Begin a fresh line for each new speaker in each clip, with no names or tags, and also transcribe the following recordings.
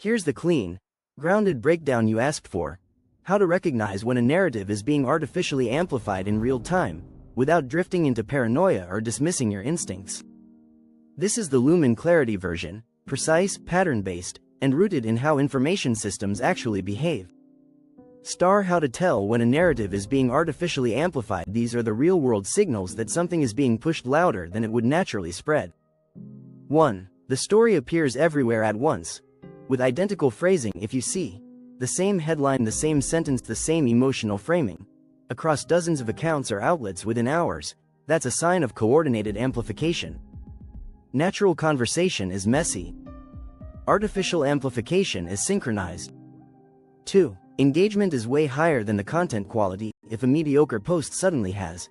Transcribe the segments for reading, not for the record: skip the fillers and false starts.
Here's the clean, grounded breakdown you asked for. How to recognize when a narrative is being artificially amplified in real time, without drifting into paranoia or dismissing your instincts. This is the Lumen Clarity version, precise, pattern-based, and rooted in how information systems actually behave. How to tell when a narrative is being artificially amplified. These are the real-world signals that something is being pushed louder than it would naturally spread. 1. The story appears everywhere at once, with identical phrasing. If you see the same headline, the same sentence, the same emotional framing, across dozens of accounts or outlets within hours, that's a sign of coordinated amplification. Natural conversation is messy. Artificial amplification is synchronized. 2. Engagement is way higher than the content quality. If a mediocre post suddenly has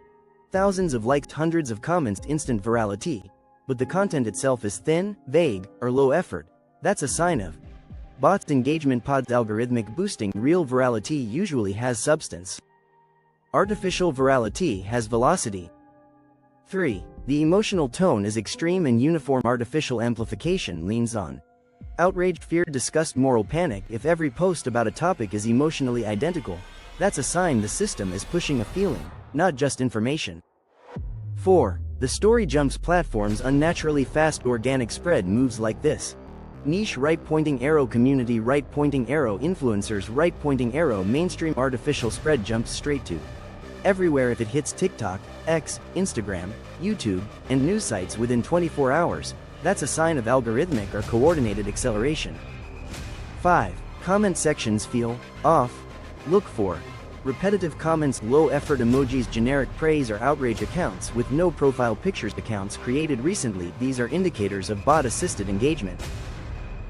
thousands of likes, hundreds of comments, instant virality, but the content itself is thin, vague, or low effort, that's a sign of bots. Engagement pods. Algorithmic boosting. Real virality usually has substance. Artificial virality has velocity. 3. The emotional tone is extreme and uniform. Artificial amplification leans on outrage, fear, disgust, moral panic. If every post about a topic is emotionally identical, that's a sign the system is pushing a feeling, not just information. 4. The story jumps platforms unnaturally fast. Organic spread moves like this. Niche right pointing arrow, community right pointing arrow, influencers right pointing arrow, mainstream. Artificial spread jumps straight to everywhere. If it hits TikTok, X, Instagram, YouTube, and news sites within 24 hours, that's a sign of algorithmic or coordinated acceleration. 5. Comment sections feel off. Look for repetitive comments, low effort emojis, generic praise or outrage accounts with no profile pictures. Accounts created recently. These are indicators of bot-assisted engagement.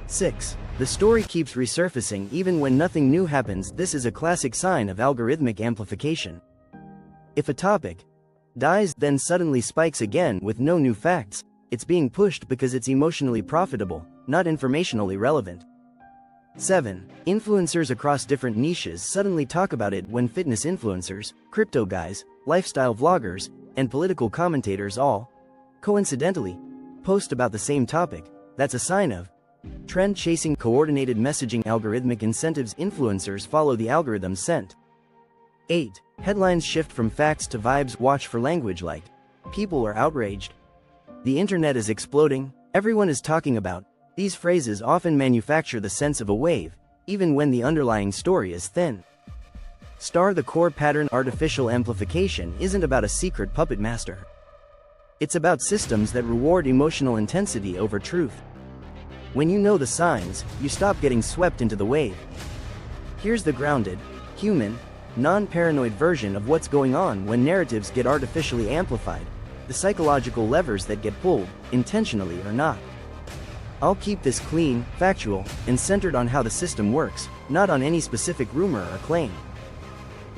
6. The story keeps resurfacing even when nothing new happens. This is a classic sign of algorithmic amplification. If a topic dies, then suddenly spikes again with no new facts, it's being pushed because it's emotionally profitable, not informationally relevant. 7. Influencers across different niches suddenly talk about it. When fitness influencers, crypto guys, lifestyle vloggers, and political commentators all, coincidentally, post about the same topic, that's a sign of trend chasing. Coordinated messaging. Algorithmic incentives. Influencers follow the algorithm's scent. 8. Headlines shift from facts to vibes. Watch for language like people are outraged, the internet is exploding, everyone is talking about. These phrases often manufacture the sense of a wave, even when the underlying story is thin. The core pattern. Artificial amplification isn't about a secret puppet master. It's about systems that reward emotional intensity over truth. When you know the signs, you stop getting swept into the wave. Here's the grounded, human, non-paranoid version of what's going on when narratives get artificially amplified. The psychological levers that get pulled, intentionally or not. I'll keep this clean, factual, and centered on how the system works, not on any specific rumor or claim.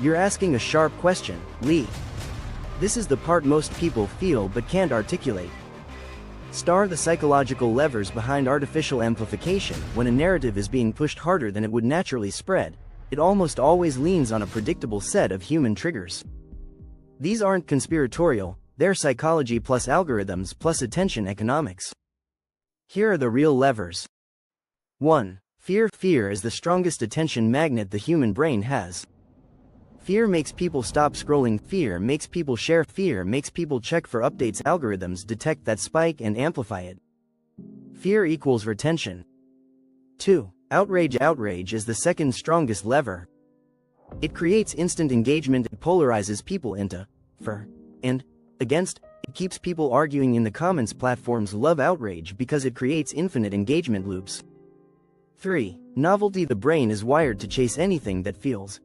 You're asking a sharp question, Lee. This is the part most people feel but can't articulate. The psychological levers behind artificial amplification. When a narrative is being pushed harder than it would naturally spread, it almost always leans on a predictable set of human triggers. These aren't conspiratorial, they're psychology plus algorithms plus attention economics. Here are the real levers. 1. Fear. Fear is the strongest attention magnet the human brain has. Fear makes people stop scrolling. Fear makes people share. Fear makes people check for updates. Algorithms detect that spike and amplify it. Fear equals retention. 2. Outrage. Outrage is the second strongest lever. It creates instant engagement. It polarizes people into for and against. It keeps people arguing in the comments. Platforms love outrage because it creates infinite engagement loops. 3. Novelty. The brain is wired to chase anything that feels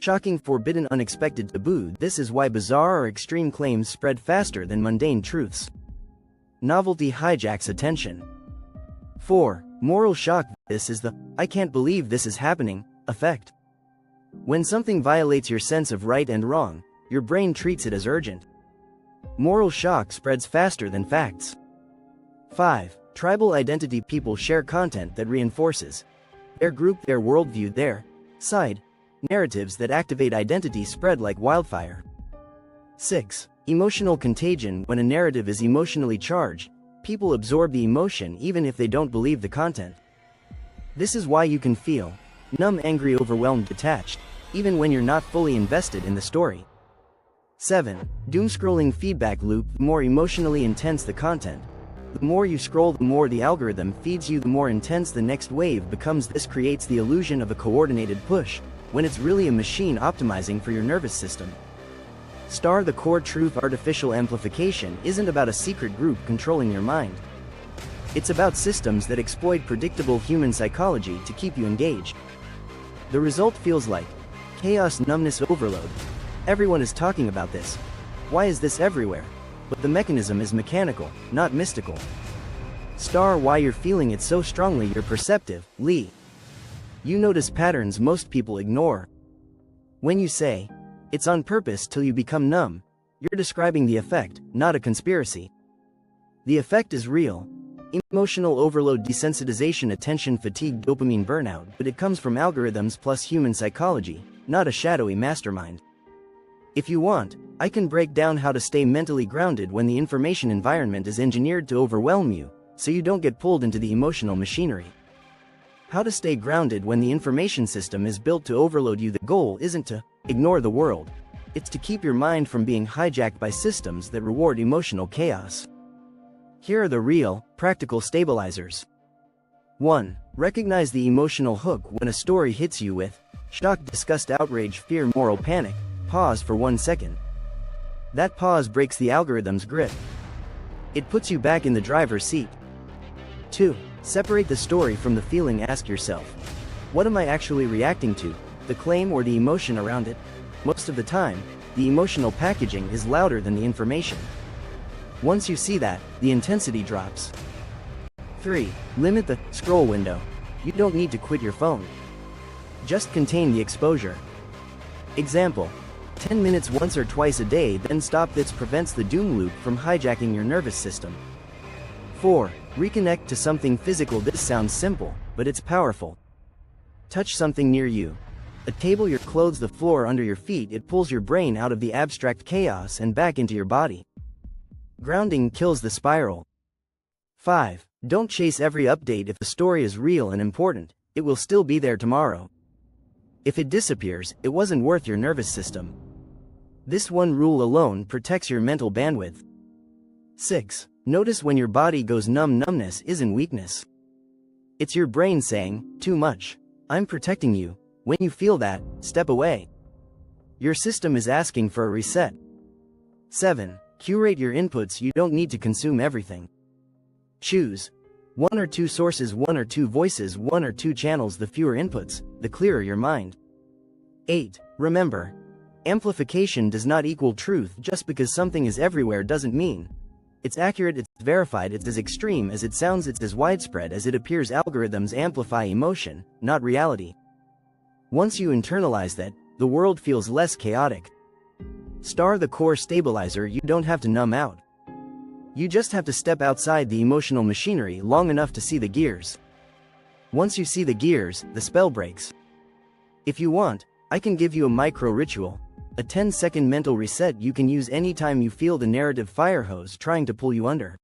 shocking, forbidden, unexpected, taboo. This is why bizarre or extreme claims spread faster than mundane truths. Novelty hijacks attention. 4. Moral shock. This is the "I can't believe this is happening" effect. When something violates your sense of right and wrong, your brain treats it as urgent. Moral shock spreads faster than facts. 5. Tribal identity. People share content that reinforces their group, their worldview, their side. Narratives that activate identity spread like wildfire. 6. Emotional contagion. When a narrative is emotionally charged, people absorb the emotion even if they don't believe the content. This is why you can feel numb, angry, overwhelmed, detached, even when you're not fully invested in the story. 7. Doom-scrolling feedback loop. The more emotionally intense the content, the more you scroll, the more the algorithm feeds you, the more intense the next wave becomes. This creates the illusion of a coordinated push, when it's really a machine optimizing for your nervous system. The core truth: artificial amplification isn't about a secret group controlling your mind. It's about systems that exploit predictable human psychology to keep you engaged. The result feels like chaos, numbness, overload. Everyone is talking about this. Why is this everywhere? But the mechanism is mechanical, not mystical. Why you're feeling it so strongly. You're perceptive, Lee. You notice patterns most people ignore. When you say, "It's on purpose," till you become numb, you're describing the effect, not a conspiracy. The effect is real. Emotional overload, desensitization, attention fatigue, dopamine burnout, but it comes from algorithms plus human psychology, not a shadowy mastermind. If you want, I can break down how to stay mentally grounded when the information environment is engineered to overwhelm you, so you don't get pulled into the emotional machinery. How to stay grounded when the information system is built to overload you. The goal isn't to ignore the world. It's to keep your mind from being hijacked by systems that reward emotional chaos. Here are the real, practical stabilizers. 1. Recognize the emotional hook. When a story hits you with shock, disgust, outrage, fear, moral panic, pause for 1 second. That pause breaks the algorithm's grip. It puts you back in the driver's seat. 2. Separate the story from the feeling. Ask yourself, what am I actually reacting to? The claim or the emotion around it? Most of the time, the emotional packaging is louder than the information. Once you see that, the intensity drops. 3. Limit the scroll window. You don't need to quit your phone. Just contain the exposure. Example: 10 minutes once or twice a day, then stop. This prevents the doom loop from hijacking your nervous system. 4. Reconnect to something physical. This sounds simple, but it's powerful. Touch something near you. A table, your clothes, the floor under your feet. It pulls your brain out of the abstract chaos and back into your body. Grounding kills the spiral. 5. Don't chase every update. If the story is real and important, it will still be there tomorrow. If it disappears, it wasn't worth your nervous system. This one rule alone protects your mental bandwidth. 6. Notice when your body goes numb. Numbness isn't weakness. It's your brain saying, "Too much. I'm protecting you." When you feel that, step away. Your system is asking for a reset. 7. Curate your inputs. You don't need to consume everything. Choose 1 or 2 sources, 1 or 2 voices, 1 or 2 channels. The fewer inputs, the clearer your mind. 8. Remember, amplification does not equal truth. Just because something is everywhere doesn't mean it's accurate, it's verified. It's as extreme as it sounds, it's as widespread as it appears. Algorithms amplify emotion, not reality. Once you internalize that, the world feels less chaotic. The core stabilizer: you don't have to numb out. You just have to step outside the emotional machinery long enough to see the gears. Once you see the gears, the spell breaks. If you want, I can give you a micro ritual, a 10-second mental reset you can use anytime you feel the narrative fire hose trying to pull you under.